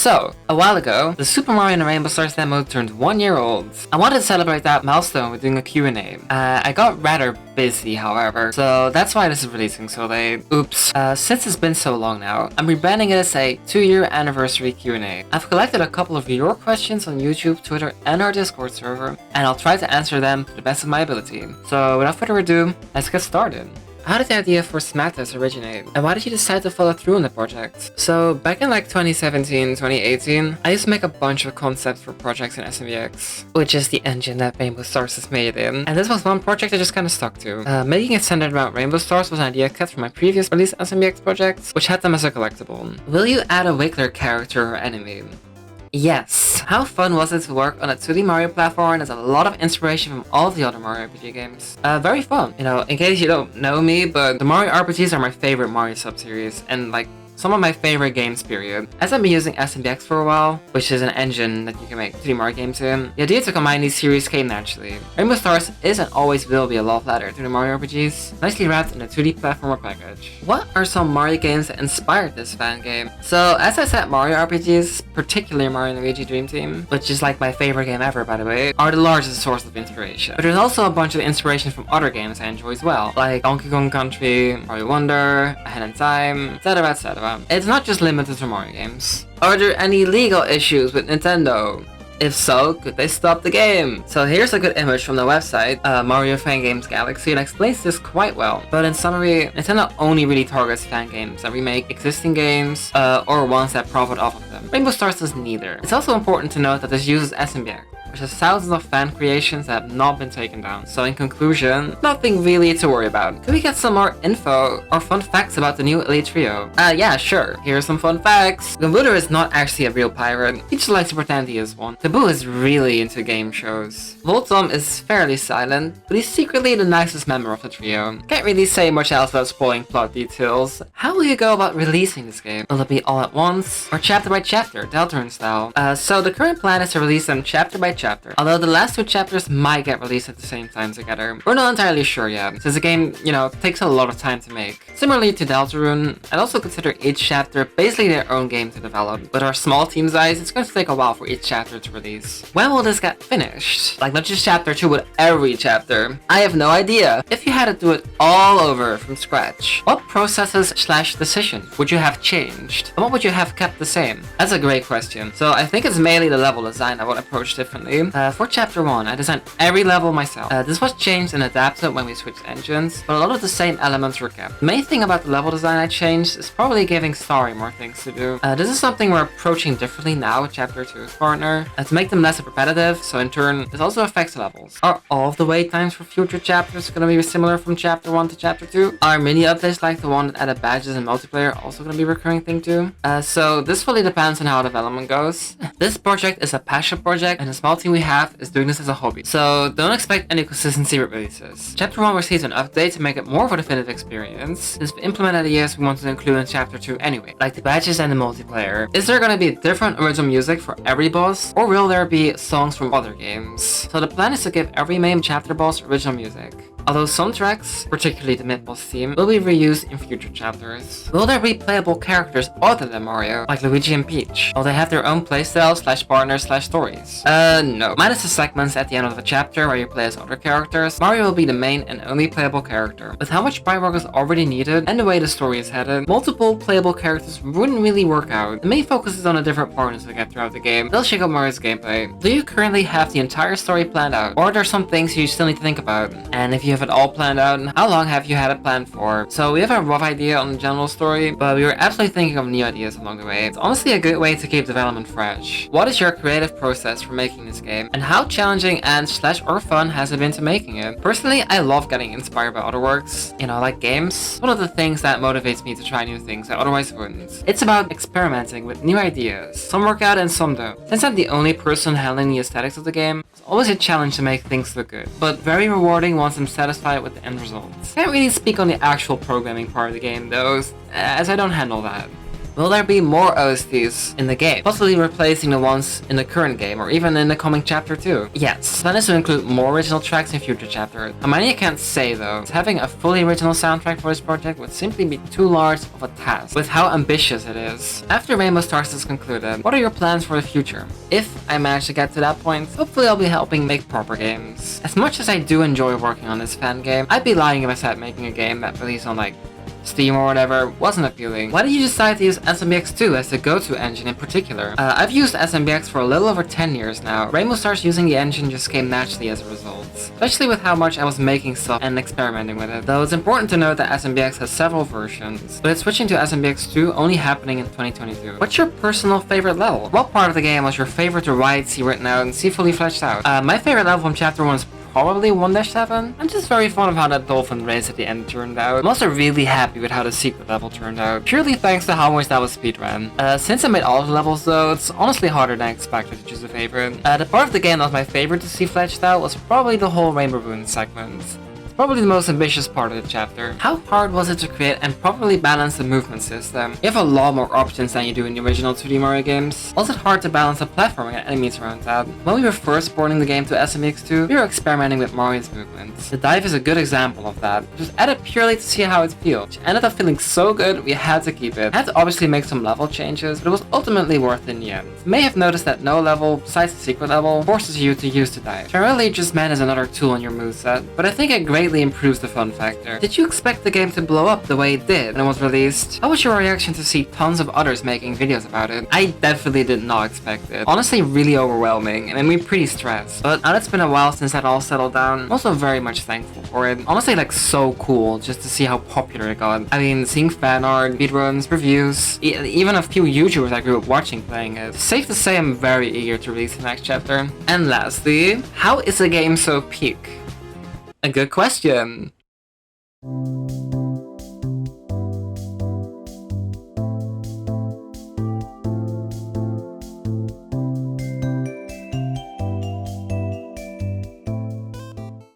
So, a while ago, the Super Mario and Rainbow Stars demo turned 1 year old. I wanted to celebrate that milestone with doing a Q&A. I got rather busy, however, so that's why this is releasing so late. Oops. Since it's been so long now, I'm rebranding it as a 2-year anniversary Q&A. I've collected a couple of your questions on YouTube, Twitter, and our Discord server, and I'll try to answer them to the best of my ability. So, without further ado, let's get started. How did the idea for SMATRS originate? And why did you decide to follow through on the project? So, back in like 2017, 2018, I used to make a bunch of concepts for projects in SMBX, which is the engine that Rainbow Stars is made in. And this was one project I just kinda stuck to. Making it centered around Rainbow Stars was an idea kept from my previous released SMBX projects, which had them as a collectible. Will you add a Wiggler character or enemy? Yes. How fun was it to work on a 2D Mario platform? There's a lot of inspiration from all of the other Mario RPG games. Very fun. You know, in case you don't know me, but the Mario RPGs are my favorite Mario sub-series, and like, some of my favorite games, period. As I've been using SMBX for a while, which is an engine that you can make 3D Mario games in, the idea to combine these series came naturally. Rainbow Stars is and always will be a love letter to the Mario RPGs, nicely wrapped in a 2D platformer package. What are some Mario games that inspired this fan game? So, as I said, Mario RPGs, particularly Mario & Luigi Dream Team, which is like my favorite game ever, by the way, are the largest source of inspiration. But there's also a bunch of inspiration from other games I enjoy as well, like Donkey Kong Country, Mario Wonder, A Hand in Time, etc, etc. It's not just limited to Mario games. Are there any legal issues with Nintendo? If so, could they stop the game? So here's a good image from the website, Mario Fan Games Galaxy, that explains this quite well. But in summary, Nintendo only really targets fan games that remake existing games, or ones that profit off of them. Rainbow Stars does neither. It's also important to note that this uses SMBX, which has thousands of fan creations that have not been taken down. So in conclusion, nothing really to worry about. Could we get some more info or fun facts about the new Elite Trio? Yeah, sure. Here's some fun facts. Gumbuder is not actually a real pirate. He just likes to pretend he is one. Taboo is really into game shows. Voltom is fairly silent, but he's secretly the nicest member of the trio. Can't really say much else without spoiling plot details. How will you go about releasing this game? Will it be all at once, or chapter by chapter, Deltarune style? So the current plan is to release them chapter by chapter, although the last 2 chapters might get released at the same time together. We're not entirely sure yet, since the game, you know, takes a lot of time to make. Similarly to Deltarune, I'd also consider each chapter basically their own game to develop. With our small team size, it's going to take a while for each chapter to release. When will this get finished? Like, not just chapter 2, but every chapter? I have no idea. If you had to do it all over from scratch, what processes / decisions would you have changed? And what would you have kept the same? That's a great question. So I think it's mainly the level design I would approach differently. For chapter 1, I designed every level myself. This was changed and adapted when we switched engines, but a lot of the same elements were kept. The main thing about the level design I changed is probably giving Starry more things to do. This is something we're approaching differently now with chapter 2's partner, to make them less repetitive, so in turn, this also affects levels. Are all of the wait times for future chapters gonna be similar from chapter 1 to chapter 2? Are mini updates like the one that added badges and multiplayer also gonna be a recurring thing too? So this fully depends on how development goes. This project is a passion project, and the small team we have is doing this as a hobby. So don't expect any consistency with releases. Chapter 1 received an update to make it more of a definitive experience, since we implemented ideas we wanted to include in chapter 2 anyway, like the badges and the multiplayer. Is there gonna be different original music for every boss, or will there be songs from other games? So the plan is to give every main chapter boss original music, although some tracks, particularly the mid-boss theme, will be reused in future chapters. Will there be playable characters other than Mario, like Luigi and Peach? Will they have their own playstyle / partners / stories? No. Minus the segments at the end of the chapter where you play as other characters, Mario will be the main and only playable character. With how much work is already needed and the way the story is headed, multiple playable characters wouldn't really work out. The main focus is on the different partners we get throughout the game. They'll shake up Mario's gameplay. Do you currently have the entire story planned out, or are there some things you still need to think about? And if you have it all planned out, how long have you had it planned for? So we have a rough idea on the general story, but we were absolutely thinking of new ideas along the way. It's honestly a good way to keep development fresh. What is your creative process for making this game, and how challenging and / or fun has it been to making it? Personally, I love getting inspired by other works, you know, like games. One of the things that motivates me to try new things that otherwise wouldn't. It's about experimenting with new ideas. Some work out and some don't. Since I'm the only person handling the aesthetics of the game, it's always a challenge to make things look good, but very rewarding once I'm satisfied with the end results. Can't really speak on the actual programming part of the game though, as I don't handle that. Will there be more OSTs in the game, possibly replacing the ones in the current game or even in the coming chapter too? Yes, the plan is to include more original tracks in future chapters. How many I can't say though, as having a fully original soundtrack for this project would simply be too large of a task, with how ambitious it is. After Rainbow Stars is concluded, what are your plans for the future? If I manage to get to that point, hopefully I'll be helping make proper games. As much as I do enjoy working on this fan game, I'd be lying if I said making a game that released on like Steam or whatever wasn't appealing. Why did you decide to use SMBX2 as the go-to engine in particular? I've used SMBX for a little over 10 years now. Rainbow Stars using the engine just came naturally as a result, especially with how much I was making stuff and experimenting with it. Though it's important to note that SMBX has several versions, but it's switching to SMBX2 only happening in 2022. What's your personal favorite level? What part of the game was your favorite to write, see written out, and see fully fleshed out? My favorite level from chapter 1 is probably 1-7. I'm just very fond of how that dolphin race at the end turned out. I'm also really happy with how the secret level turned out, purely thanks to how much that was speedrun. Since I made all of the levels though, it's honestly harder than I expected to choose a favorite. The part of the game that was my favorite to see fleshed out was probably the whole Rainbow Ruins segment. Probably the most ambitious part of the chapter. How hard was it to create and properly balance the movement system? You have a lot more options than you do in the original 2D Mario games. Was it hard to balance the platforming and enemies around that? When we were first porting the game to SMX2, we were experimenting with Mario's movements. The dive is a good example of that. Just added purely to see how it feels. It ended up feeling so good, we had to keep it. I had to obviously make some level changes, but it was ultimately worth it in the end. You may have noticed that no level, besides the secret level, forces you to use the dive. Primarily just meant as another tool in your moveset, but I think it greatly improves the fun factor. Did you expect the game to blow up the way it did when it was released? How was your reaction to see tons of others making videos about it? I definitely did not expect it. Honestly, really overwhelming and made me pretty stressed. But now it's been a while since that all settled down, I'm also very much thankful for it. Honestly, like so cool just to see how popular it got. I mean, seeing fan art, speedruns, reviews, even a few YouTubers I grew up watching playing it. Safe to say I'm very eager to release the next chapter. And lastly, how is a game so peak? A good question.